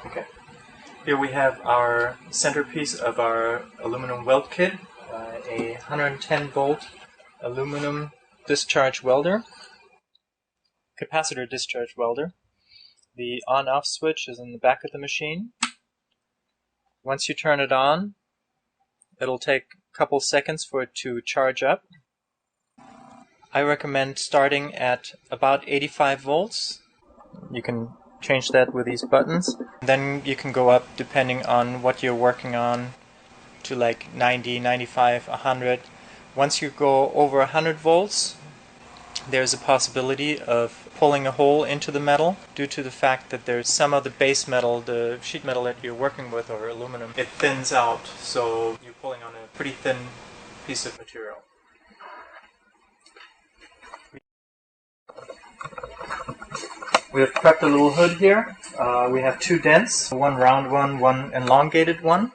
Okay. Here we have our centerpiece of our aluminum weld kit, a 110 volt aluminum discharge welder, capacitor discharge welder. The on-off switch is in the back of the machine. Once you turn it on, it'll take a couple seconds for it to charge up. I recommend starting at about 85 volts. You can change that with these buttons. Then you can go up depending on what you're working on to like 90, 95, 100. Once you go over 100 volts, there's a possibility of pulling a hole into the metal due to the fact that there's some of the base metal, the sheet metal that you're working with, or aluminum, it thins out, so you're pulling on a pretty thin piece of material. We have prepped a little hood here. We have two dents, one round one, one elongated one,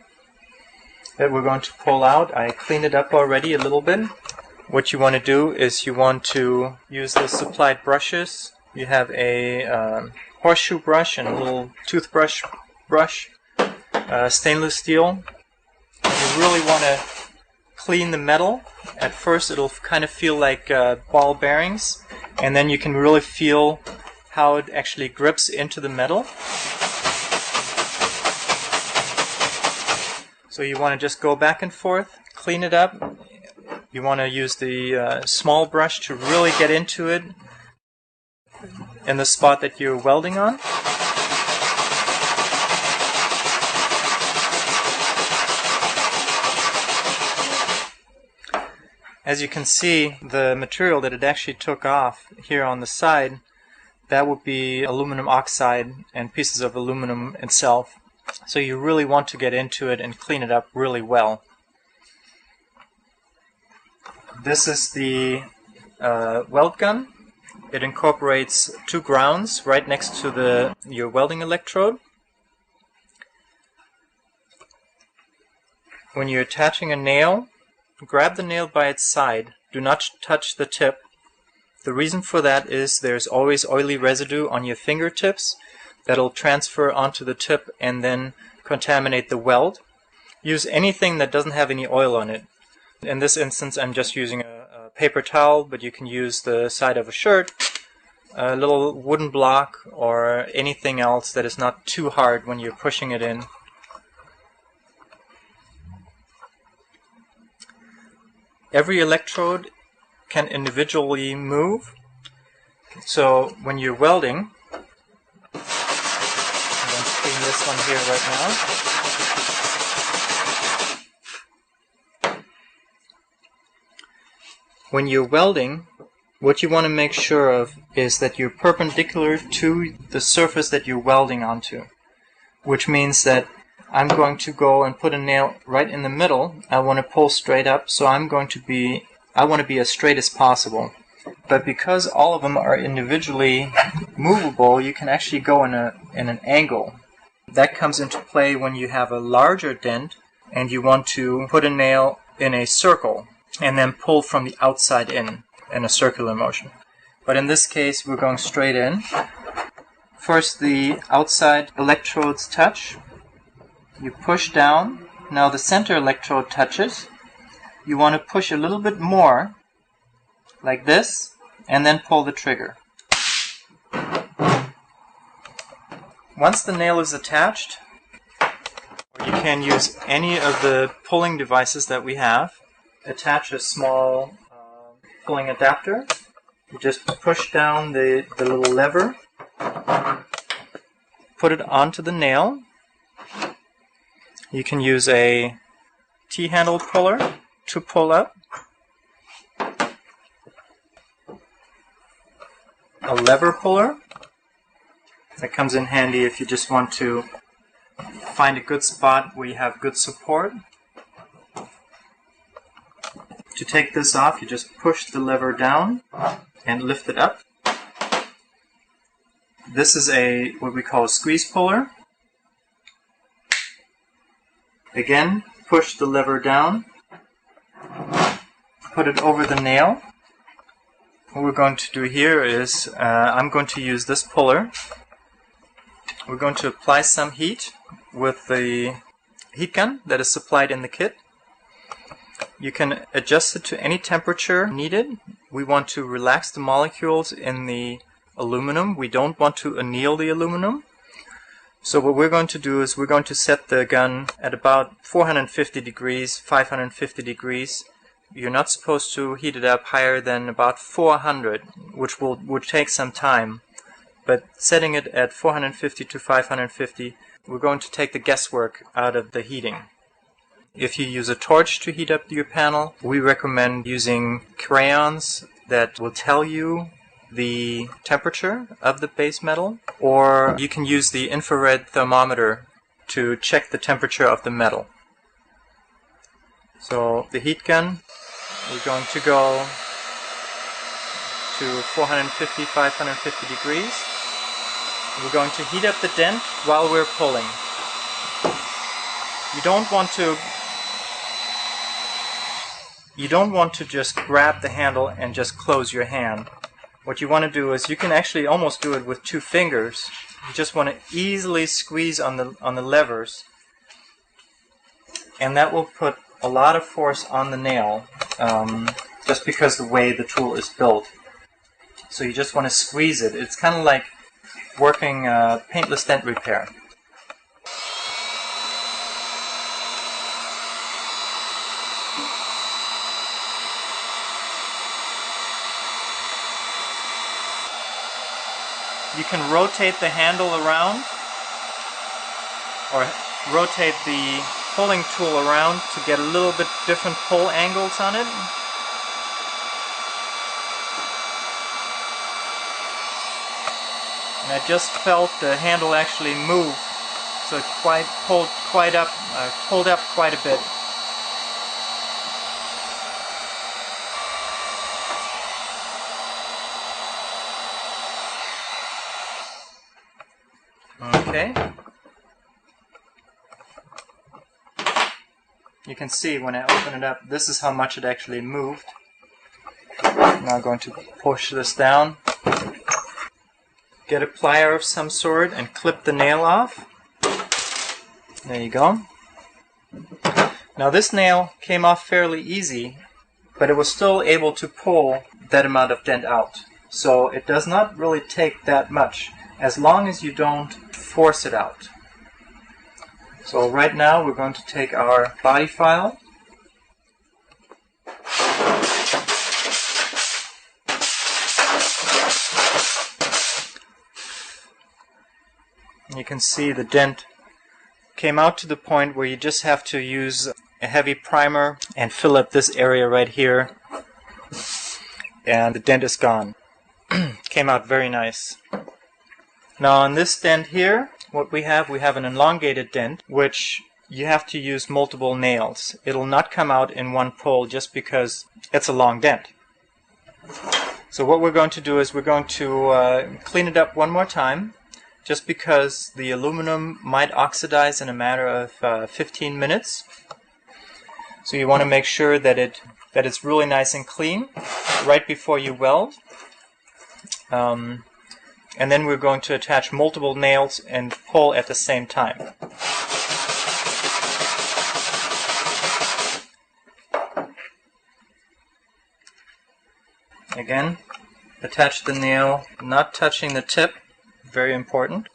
that we're going to pull out. I cleaned it up already a little bit. What you want to do is you want to use the supplied brushes. You have a horseshoe brush and a little toothbrush brush, stainless steel. You really want to clean the metal. At first it'll kind of feel like ball bearings, and then you can really feel how it actually grips into the metal. So you want to just go back and forth, clean it up. You want to use the small brush to really get into it in the spot that you're welding on. As you can see, the material that it actually took off here on the side, that would be aluminum oxide and pieces of aluminum itself. So you really want to get into it and clean it up really well. This is the weld gun. It incorporates two grounds right next to your welding electrode. When you're attaching a nail, grab the nail by its side. Do not touch the tip. The reason for that is there's always oily residue on your fingertips that'll transfer onto the tip and then contaminate the weld. Use anything that doesn't have any oil on it. In this instance, I'm just using a paper towel, but you can use the side of a shirt, a little wooden block, or anything else that is not too hard when you're pushing it in. Every electrode can individually move. So when you're welding, I'm going to clean this one here right now. When you're welding, what you want to make sure of is that you're perpendicular to the surface that you're welding onto, which means that I'm going to go and put a nail right in the middle. I want to pull straight up, so I want to be as straight as possible. But because all of them are individually movable, you can actually go in an angle. That comes into play when you have a larger dent and you want to put a nail in a circle and then pull from the outside in a circular motion. But in this case, we're going straight in. First, the outside electrodes touch. You push down. Now the center electrode touches. You want to push a little bit more, like this, and then pull the trigger. Once the nail is attached, you can use any of the pulling devices that we have. Attach a small pulling adapter. You just push down the little lever, put it onto the nail. You can use a T-handle puller to pull up, a lever puller that comes in handy if you just want to find a good spot where you have good support. To take this off, you just push the lever down and lift it up. This is what we call a squeeze puller. Again, push the lever down, put it over the nail. What we're going to do here is I'm going to use this puller we're going to apply some heat with the heat gun that is supplied in the kit. You can adjust it to any temperature needed. We want to relax the molecules in the aluminum. We don't want to anneal the aluminum. So what we're going to do is we're going to set the gun at about 450 degrees, 550 degrees. You're not supposed to heat it up higher than about 400, which would take some time. But setting it at 450 to 550, we're going to take the guesswork out of the heating. If you use a torch to heat up your panel, we recommend using crayons that will tell you the temperature of the base metal, or you can use the infrared thermometer to check the temperature of the metal. So the heat gun, we're going to go to 450, 550 degrees. We're going to heat up the dent while we're pulling. You don't want to just grab the handle and just close your hand. What you want to do is you can actually almost do it with 2 fingers. You just want to easily squeeze on the levers, and that will put a lot of force on the nail, just because the way the tool is built. So you just want to squeeze it. It's kind of like working paintless dent repair. You can rotate the handle around, or rotate the pulling tool around to get a little bit different pull angles on it. And I just felt the handle actually move, so it pulled up quite a bit. Okay. You can see when I open it up, this is how much it actually moved. I'm now going to push this down, get a plier of some sort, and clip the nail off. There you go. Now this nail came off fairly easy, but it was still able to pull that amount of dent out. So it does not really take that much, as long as you don't force it out. So right now we're going to take our body file, and you can see the dent came out to the point where you just have to use a heavy primer and fill up this area right here, and the dent is gone. Came out very nice. Now on this dent here, what we have an elongated dent, which you have to use multiple nails. It'll not come out in one pull just because it's a long dent. So what we're going to do is we're going to clean it up one more time, just because the aluminum might oxidize in a matter of 15 minutes. So you want to make sure that it's really nice and clean right before you weld. And then we're going to attach multiple nails and pull at the same time. Again, attach the nail, not touching the tip, very important.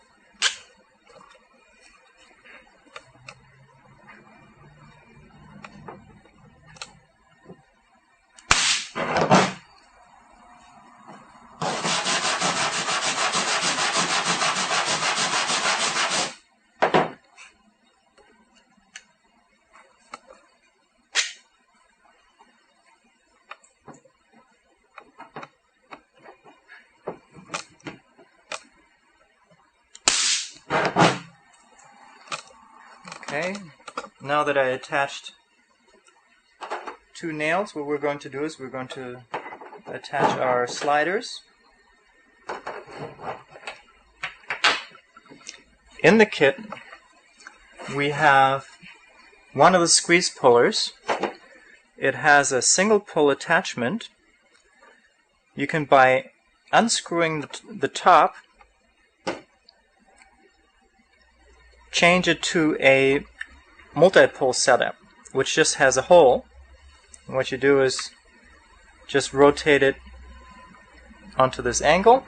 Okay, now that I attached 2 nails, what we're going to do is we're going to attach our sliders. In the kit, we have one of the squeeze pullers. It has a single pull attachment. You can, by unscrewing the top, change it to a multi-pole setup, which just has a hole. And what you do is just rotate it onto this angle,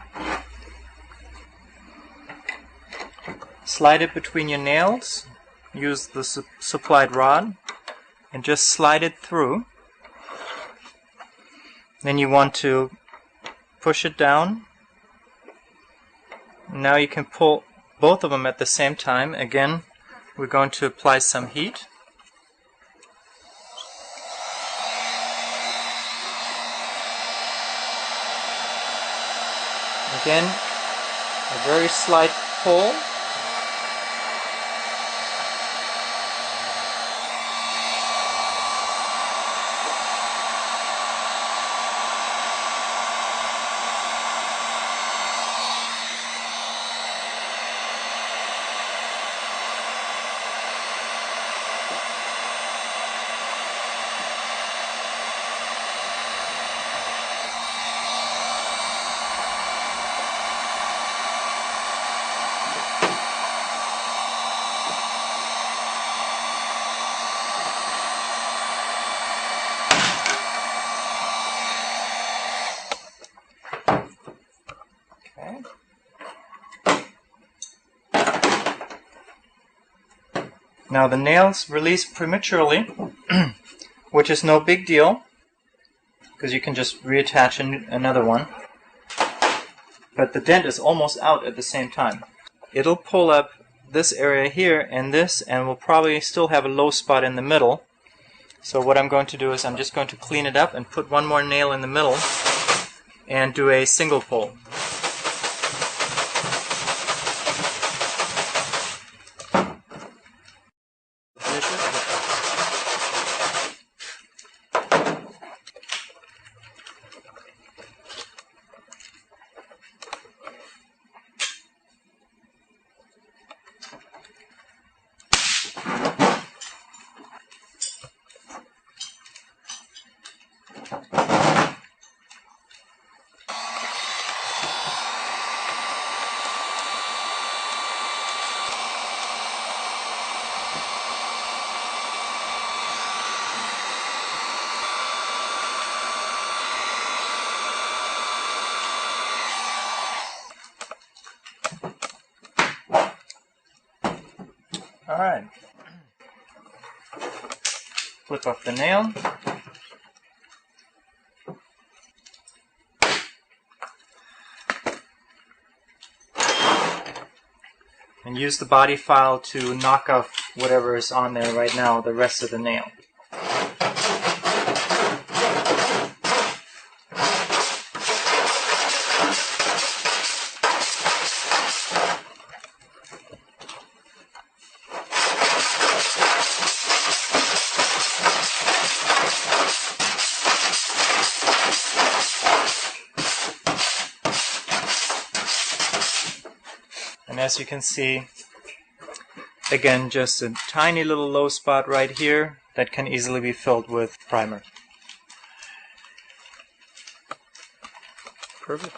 slide it between your nails, use the supplied rod, and just slide it through. Then you want to push it down. Now you can pull both of them at the same time. Again, we're going to apply some heat. Again, a very slight pull. Now the nails release prematurely, which is no big deal, because you can just reattach another one. But the dent is almost out at the same time. It'll pull up this area here and this, and we'll probably still have a low spot in the middle. So what I'm going to do is I'm just going to clean it up and put one more nail in the middle and do a single pull. Alright, flip off the nail, and use the body file to knock off whatever is on there right now, the rest of the nail. And as you can see, again, just a tiny little low spot right here that can easily be filled with primer. Perfect.